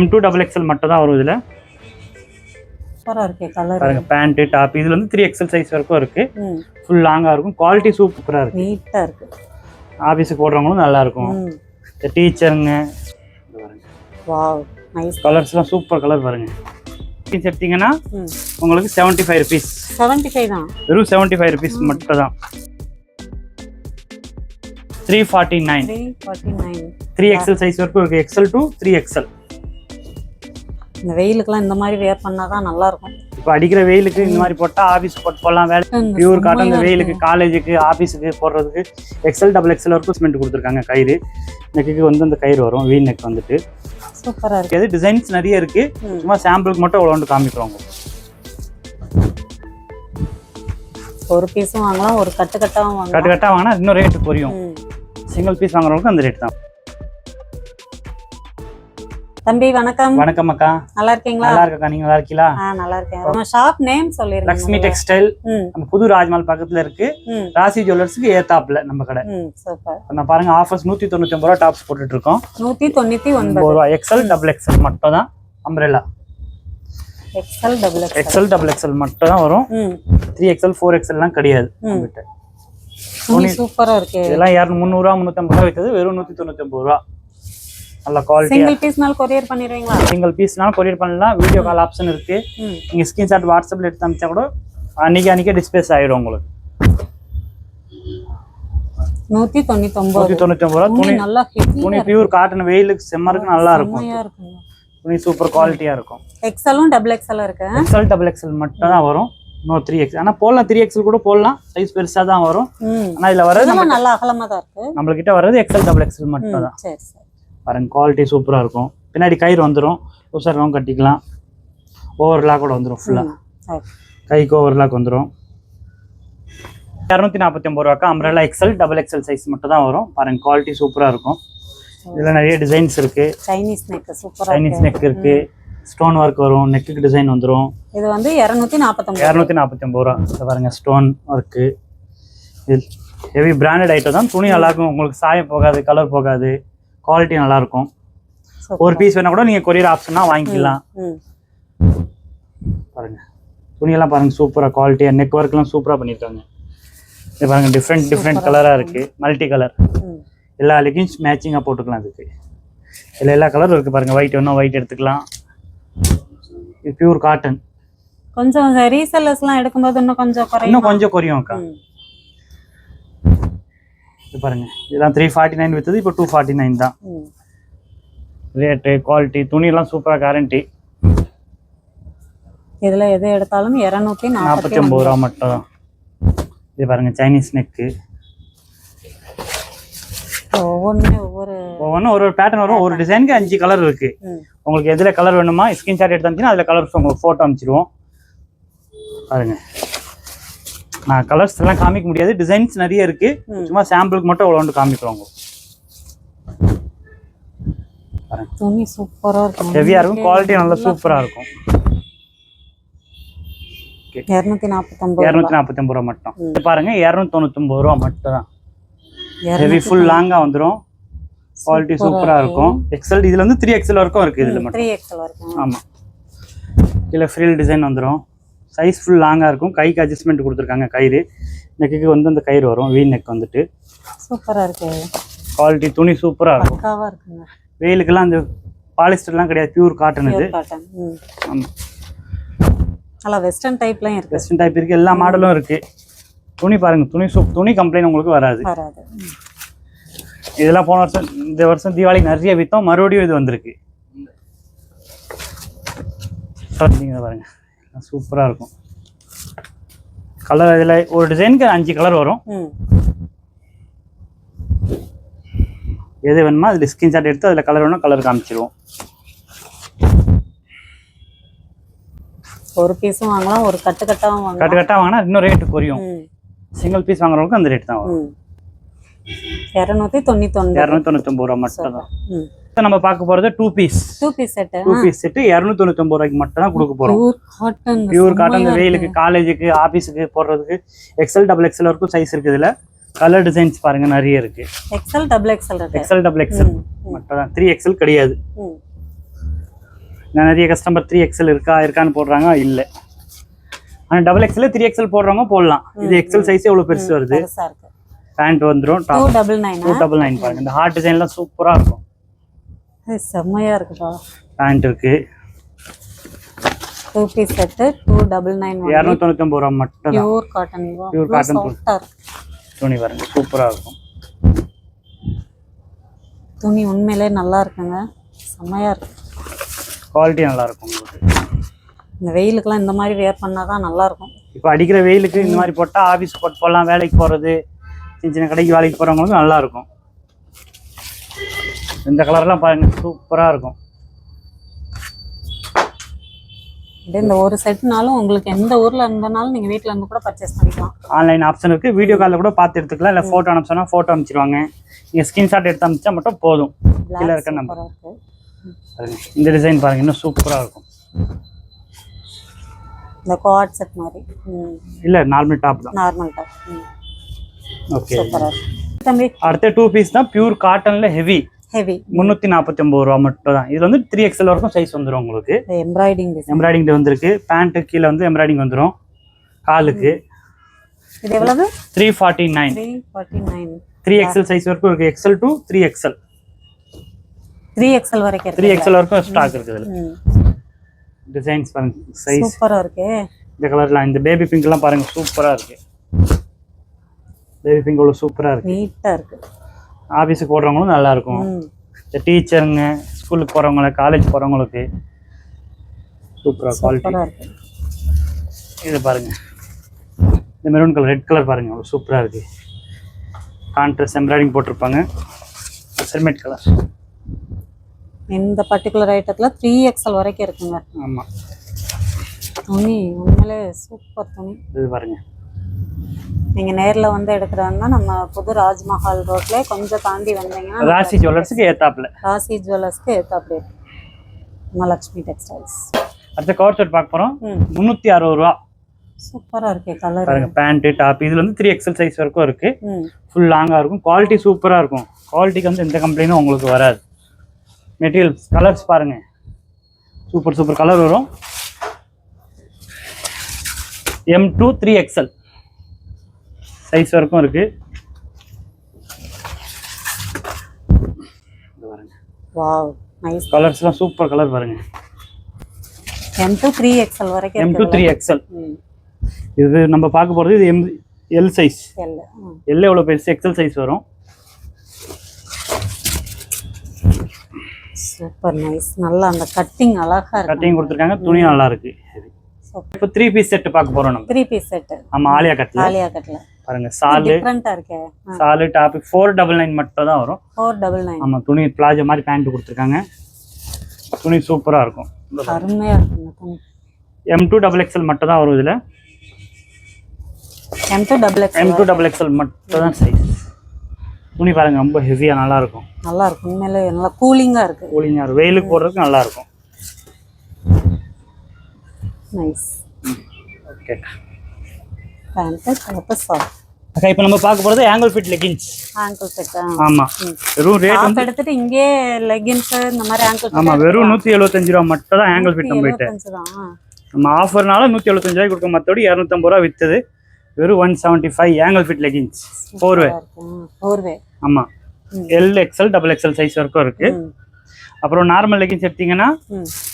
M2 XXL மட்டும் தான் வரும் இதுல. சூப்பரா இருக்கு கலர். பாருங்க பேண்ட் டாப் இதுல வந்து 3XL சைஸ் வரைக்கும் இருக்கு. ஃபுல் லாங்கா இருக்கும். குவாலிட்டி சூப்பரா இருக்கு. நீட்டா இருக்கு. ஆபீஸ்க்கு போடுறவங்களும் நல்லா இருக்கும். டீச்சருங்க பாருங்க. Wow nice. கலர்ஸ்லாம் சூப்பர் கலர் பாருங்க. பீஸ் எடுத்தீங்கன்னா உங்களுக்கு 75 rupees. 75 தான். வெறும் 75 rupees மட்டும் தான். 349. 3XL சைஸ் வரைக்கும் இருக்கு. XL to 3XL. இந்த வெயிலுக்குலாம் இந்த மாதிரி வேர் பண்ணாதான் நல்லா இருக்கும். இப்போ அடிக்கிற வெயிலுக்கு இந்த மாதிரி போட்டா ஆபீஸ் போட்டு போடலாம். வேலை பியூர் காட்டன். இந்த வெயிலுக்கு காலேஜுக்கு ஆபீஸுக்கு போடுறதுக்கு XL XXL வரைக்கும் சிமெண்ட் கொடுத்துருக்காங்க. கயிறு நெக்குக்கு வந்து அந்த கயிறு வரும். வீ நெக் வந்துட்டு சூப்பரா இருக்கு. டிசைன்ஸ் நிறைய இருக்கு. சும்மா சாம்பிளுக்கு மட்டும் அவ்வளோ காமிக்கிறோங்க. ஒரு பீஸும் வாங்கலாம், ஒரு கட்டு கட்டாவும் வாங்கலாம். கட்டு கட்டா வாங்கினா இன்னும் ரேட்டு குறையும். சிங்கிள் பீஸ் வாங்குறவங்களுக்கு அந்த ரேட் தான். தம்பி வணக்கம். வணக்கம் அக்கா. நல்லா இருக்கீங்களா? நல்லா இருக்கா. நீங்க நல்லா இருக்கீங்களா? நல்லா இருக்கேன். நம்ம ஷாப் நேம் சொல்லிருங்க. லக்ஷ்மி டெக்ஸ்டைல். நம்ம புது ராஜ்மால் பக்கத்துல இருக்கு. ராசி ஜுவல்லர்ஸ்க்கு ஏத்தாப்ல நம்ம கடை. சூப்பர். நான் பாருங்க ஆஃபர்ஸ் 199 ரூபாய் டாப்ஸ் போட்டுட்டு இருக்கோம். 199 ரூபாய். XL XXL மட்டும் தான் அம்ப்ரெல்லா. XL XXL மட்டும் தான் வரும். 3XL 4XL எல்லாம் கிடையாது நம்மகிட்ட. சூப்பரா இருக்கு. இதெல்லாம் 300 ரூபாய் 350 ரூபாய் வித்தது வெறும் 199 ரூபாய். நல்ல குவாலிட்டி. சிங்கிள் பீஸ்னால கொரியர் பண்ணிடுவீங்களா? சிங்கிள் பீஸ்னால கொரியர் பண்ணலாம். வீடியோ கால் ஆப்ஷன் இருக்கு. நீங்க ஸ்கிரீன்ஷாட் வாட்ஸ்அப்ல எடுத்து அனுப்பிச்சா கூட அன்னைக்கு டிஸ்பேஸ் ஆயிடும் உங்களுக்கு. 199 ரூபாய். துணி நல்லா துணி பியூர் காட்டன். வெயிலுக்கு செம்மருக்கு நல்லா இருக்கும். துணி சூப்பர் குவாலிட்டியா இருக்கும். XL XXL இருக்கு. XL XXL மட்டும் தான் வரும். No 3XL. ஆனா போடலாம் 3XL கூட போடலாம். சைஸ் பெருசா தான் வரும். ஆனா இதுல வர்றது நல்லா அகலமா தான் இருக்கு. நம்ம கிட்ட வர்றது XL XXL மட்டும் தான். சரி சரி. பாருங்க குவாலிட்டி சூப்பரா இருக்கும். பின்னாடி கயிறு வந்துடும். உசரம் கட்டிக்கலாம். ஓவர்லாக் கூட வந்துடும். ஃபுல்லா கைக்கு ஓவர்லாக் வந்துடும். 249 ரூபாய்க்கு அம்ப்ரெல்லா XL XXL சைஸ் மட்டும் தான் வரும். பாருங்க குவாலிட்டி சூப்பரா இருக்கும். இதுல நிறைய டிசைன்ஸ் இருக்கு. சைனீஸ் நெக் சூப்பரா. சைனீஸ் நெக் இருக்கு. ஸ்டோன் ஒர்க் வரும். நெக்குக்கு டிசைன் வந்துடும். இது வந்து 249 ரூபா. இதை பாருங்க ஸ்டோன் ஒர்க்கு. இது ஹெவி பிராண்டட் ஐட்டம் தான். துணி நல்லா இருக்கும். உங்களுக்கு சாயம் போகாது, கலர் போகாது. குவாலிட்டி நல்லா இருக்கும். ஒரு பீஸ் வேணா கூட நீங்க கொரியர் ஆப்ஷனா வாங்கிக்கலாம். பாருங்க துணியெல்லாம் பாருங்க சூப்பரா குவாலிட்டியா. நெக் ஒர்க் எல்லாம் சூப்பரா பண்ணிருக்காங்க. இது பாருங்க டிஃப்ரெண்ட் கலரா இருக்கு. Multi colour. எல்லா லெகின்ஸ் மேட்சிங்கா போட்டுக்கலாம். இதுக்கு இதுல எல்லா கலரும் இருக்கு. பாருங்க ஒயிட் வேணும் ஒயிட் எடுத்துக்கலாம். இது பியூர் காட்டன். கொஞ்சம் ரீசெல்லர்ஸ்லாம் எடுக்கும்போது இன்னும் கொஞ்சம் குறையும் அக்கா. இது பாருங்க இதெல்லாம் 349 வித்தது இப்போ 249 தான். ரேட்டு குவாலிட்டி துணி எல்லாம் சூப்பரா கேரண்டி. இதுல எது எடுத்தாலும் 249 ரூபா மட்டும் தான். இது பாருங்க சைனீஸ் நெக்கு. ஒவ்வொன்றும் ஒரு பேட்டர்ன் வரும். ஒரு டிசைனுக்கு 5 கலர் இருக்கு. உங்களுக்கு எதுல கலர் வேணுமா ஸ்கிரீன்ஷாட் எடுத்து அனுப்பிச்சுன்னா அதுல கலர்ஸ் உங்களுக்கு போட்டோ அனுப்பிச்சிடுவோம். பாருங்க நான் கலர்ஸ் எல்லாம் காமிக்க முடியாது. டிசைன்ஸ் நிறைய இருக்கு. சும்மா சாம்பிளுக்கு மட்டும் அவ்வளோ காமிக்கிறோம். துணி சூப்பரா இருக்கும். ஹெவியா இருக்கும். குவாலிட்டி நல்லா சூப்பரா இருக்கும். 249 ரூபா மட்டும். பாருங்க 299 ரூபா மட்டும் தான். ஹெவி ஃபுல் லாங்கா வந்துடும். குவாலிட்டி சூப்பரா இருக்கும். XL இதுல வந்து 3XL வரைக்கும் இருக்கு. இதுல மட்டும் 3XL வரைக்கும். ஆமா. இதுல ஃப்ரில் டிசைன் வந்துடும். சைஸ் ஃபுல் லாங்கா இருக்கும். கைக்கு அட்ஜஸ்ட்மெண்ட் கொடுத்துருக்காங்க. கயிறு நெக்குக்கு வந்து அந்த கயிறு வரும். வீ நெக் வந்துட்டு சூப்பரா இருக்கு. குவாலிட்டி துணி சூப்பரா இருக்கும். பக்காவா இருக்குங்க. வெயிலுக்கெல்லாம் அந்த பாலிஸ்டர்லாம் கிடையாது. பியூர் காட்டன் இது. ஆமா. நல்லா வெஸ்டர்ன் டைப்லயும் இருக்கு. வெஸ்டர்ன் டைப் இருக்கு. எல்லா மாடலும் இருக்கு. துணி பாருங்க துணி கம்ப்ளைண்ட் உங்களுக்கு வராது. இதெல்லாம் போன வருஷம் இந்த வருஷம் தீபாவளிக்கு நிறைய வித்தோம். மறுபடியும் இது வந்திருக்கு. பாருங்க சூப்பரா இருக்கும். கலர் இதுல ஒரு டிசைனுக்கு 5 கலர் வரும். எது வேணுமோ அதுல ஸ்கிரீன்ஷாட் எடுத்து அதுல கலர் வேணும் கலர் காமிச்சிருவோம். ஒரு பீஸும் வாங்கலாம், ஒரு கட்டு கட்டாவும் வாங்கலாம். கட்டு கட்டா வாங்கினா இன்னும் ரேட்டு குறையும். சிங்கிள் பீஸ் வாங்குறவங்களுக்கு அந்த ரேட் தான் வரும். 299 ரூபா மட்டும் தான். நம்ம பார்க்க போறது 2 பீஸ் செட் 299 ரூபாய்க்கு மட்டும் தான் கொடுக்க போறோம். Pure cotton. வெயிலுக்கு காலேஜுக்கு ஆபீஸுக்கு போடுறதுக்கு XL XXL வரைக்கும் சைஸ் இருக்கு. இதுல கலர் டிசைன்ஸ் பாருங்க நிறைய இருக்கு. XL XXL மட்டும் தான். 3XL கிடையாது. நான் நிறைய கஸ்டமர் 3XL இருக்கான்னு போடுறாங்க, இல்லை. ஆனால் XXL 3XL போடுறவங்க போடலாம். இது XL சைஸ் எவ்வளோ பெருசு வருது. பெருசா இருக்கு. பேண்ட் வந்துடும். 299 பாருங்க. இந்த ஹார்ட் டிசைன்லாம் சூப்பராக இருக்கும். செம்மையா இருக்குப்பா. பேண்ட் இருக்கு. 2 பீஸ் செட் 299 299 ரூபா மட்டும். Pure cotton. பியூர் காட்டன் துணி பாருங்க, சூப்பரா இருக்கும். துணி உண்மையிலே நல்லா இருக்குங்க, செம்மையா இருக்கு. குவாலிட்டி நல்லா இருக்கும் உங்களுக்கு. இந்த வெயிலுக்குலாம் இந்த மாதிரி வேர் பண்ணாதான் நல்லா இருக்கும். இப்போ அடிக்கிற வெயிலுக்கு இந்த மாதிரி போட்டால் ஆஃபீஸ் போடலாம், வேலைக்கு போகிறது, சின்ன சின்ன கடைக்கு வேலைக்கு போகிறவங்களுக்கும் நல்லா இருக்கும். இந்த கலர்லாம் பாருங்க, சூப்பராக இருக்கும். இந்த ஒரு செட்னாலும் உங்களுக்கு எந்த ஊர்ல இருந்தனாலும் நீங்க வீட்ல இருந்து கூட பர்ச்சேஸ் பண்ணிக்கலாம். ஆன்லைன் ஆப்ஷன் இருக்கு. வீடியோ காலில் கூட பார்த்து எடுத்துக்கலாம். இல்லை ஃபோட்டோ அனுப்பிச்சோன்னா ஃபோட்டோ அனுப்பிச்சிருவாங்க. நீங்கள் ஸ்கிரீன்ஷாட் எடுத்து அனுப்பிச்சா மட்டும் போதும். கீழே இருக்க நம்பர். இந்த டிசைன் பாருங்க, இன்னும் சூப்பராக இருக்கும். இந்த குவாட் செட் மாதிரி. இல்லை, நார்மல் டாப் தான். Normal top. ஓகே. சூப்பரா இருக்கு தம்பி. அடுத்த 2 பீஸ் தான் பியூர் காட்டன்ல ஹெவி. 349 ரூபா மட்டும் தான். இது வந்து 3XL வரைக்கும் சைஸ் வந்துடும் உங்களுக்கு. எம்ப்ராய்டிங் வந்திருக்கு. பேண்ட் கீழே வந்து எம்ப்ராய்டிங் வந்துடும். காலுக்கு இது எவ்வளவு? 349. 3XL சைஸ் வரைக்கும் இருக்கு. XL to 3XL. 3XL வரைக்கும் 3XL வரைக்கும் ஸ்டாக் இருக்குது. இதுல டிசைன்ஸ் பாருங்க, சைஸ் சூப்பரா இருக்கு. இந்த கலர்லாம், இந்த பேபி பிங்க் எல்லாம் பாருங்க, சூப்பரா இருக்கு. பேபி பிங்க் அவ்வளவு சூப்பரா இருக்கு, நீட்டா இருக்கு. ஆஃபீஸுக்கு போடுறவங்களும் நல்லா இருக்கும். இந்த டீச்சருங்க, ஸ்கூலுக்கு போறவங்க, காலேஜ் போறவங்களுக்கு சூப்பரா குவாலிட்டி இருக்கு. இது பாருங்க, இந்த மெரூன் கலர், ரெட் கலர் பாருங்க, அவ்வளோ சூப்பரா இருக்கு. கான்ட்ராஸ்ட் எம்ப்ராய்டிங் போட்டிருப்பாங்க. செர்மெட் கலர். இந்த பர்டிகுலர் ஐட்டத்துல 3XL வரைக்கும் இருக்குங்க. ஆமா, துணி உண்மையிலே சூப்பர் துணி. இது பாருங்க, நீங்க நேர்ல வந்து எடுக்கிறதா நம்ம புது ராஜ்மஹால் ரோட்ல கொஞ்சம் தாண்டி வந்தீங்கன்னா ராசி ஜுவல்லர்ஸ்க்கு ஏத்தாப்ல. ராசி ஜுவல்லர்ஸ்க்கு ஏத்தாப்ல மகாலட்சுமி டெக்ஸ்டைல்ஸ். அடுத்த கவர் செட் பார்க்க போறோம். 360 ரூபா. சூப்பரா இருக்கு கலர் பாருங்க. பேண்ட் டாப் இதுல வந்து 3XL சைஸ் வரைக்கும் இருக்கு. ஃபுல் லாங்கா இருக்கும். குவாலிட்டி சூப்பரா இருக்கும். குவாலிட்டிக்கு வந்து எந்த கம்ப்ளைண்டும் உங்களுக்கு வராது. மெட்டீரியல் கலர்ஸ் பாருங்க, சூப்பர் கலர் வரும். M2 3XL சைஸ் வரைக்கும் இருக்கு. Wow, nice. கலர்ஸ்லாம் சூப்பர் கலர் பாருங்க. M2 3XL வரைக்கும் M2 3XL. இது நம்ம பார்க்க போறது இது L சைஸ். L எவ்வளவு பெருசு, XL சைஸ் வரும். Super nice. நல்லா அந்த கட்டிங் அழகா இருக்கு. கட்டிங் கொடுத்திருக்காங்க. துணி நல்லா இருக்கு. இப்போ 3 பீஸ் செட் பார்க்க போறோம் நம்ம. 3 பீஸ் செட். ஆமா, ஆலியா கட்ல பாருங்க. சால் டிஃபரண்டா இருக்கு. சால் டாப் 499 மட்டும் தான் வரும். 499. ஆமா, துணி பிளாஜோ மாதிரி பேண்ட் கொடுத்திருக்காங்க. துணி சூப்பரா இருக்கும். அருமையா இருக்கு இந்த துணி. M2 XXL மட்டும் தான் வரும் இதுல. M2 XXL மட்டும் தான் சைஸ். துணி பாருங்க, ரொம்ப ஹெவியா நல்லா இருக்கும். நல்லா இருக்கும். உண்மையிலே நல்லா கூலிங்கா இருக்கு. கூலிங்கா இருக்கு. வெயிலுக்கு போடுறதுக்கு நல்லா இருக்கும். நைஸ். ஓகே. பேண்ட் டாப் சால். அக்கா, இப்போ நம்ம பார்க்க போறது angle fit leggings. Angle fit. ஆமா, வெறும் ரேட் வந்து எடுத்துட்டு இங்கே லெகின்ஸ் இந்த மாதிரி ஆங்கிள் ஃபிட். ஆமா, வெறும் 175 ரூபாய் மட்டும் தான் ஆங்கிள் ஃபிட் நம்ம கிட்ட. நம்ம ஆஃபர்னால 175 ரூபாய்க்கு கொடுக்க, மத்தபடி 250 ரூபாய் வித்தது. வெறும் 175 ஆங்கிள் ஃபிட் லெகின்ஸ். 4வே. ஆமா, L XL XXL சைஸ் வரைக்கும் இருக்கு. அப்புறம் நார்மல் லெகின்ஸ் எடுத்தீங்கன்னா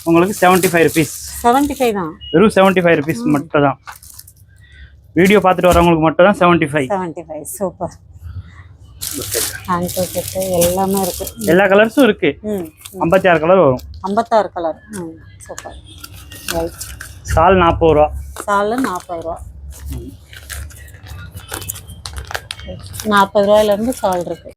உங்களுக்கு 75 ருபீஸ். 75 தான். வெறும் 75 ருபீஸ் மட்டும் தான். வீடியோ பார்த்துட்டு வரவங்களுக்கு மட்டும் தான் 75. சூப்பர். ஆங்கிள் ஃபிட் எல்லாமே இருக்கு. எல்லா கலர்ஸும் இருக்கு. 56 கலர் வரும். 56 கலர். சூப்பர். ரைட். சால் 40 ரூபா. சால் 40 ரூபா. 40 ரூபாயில இருந்து சால் இருக்கு.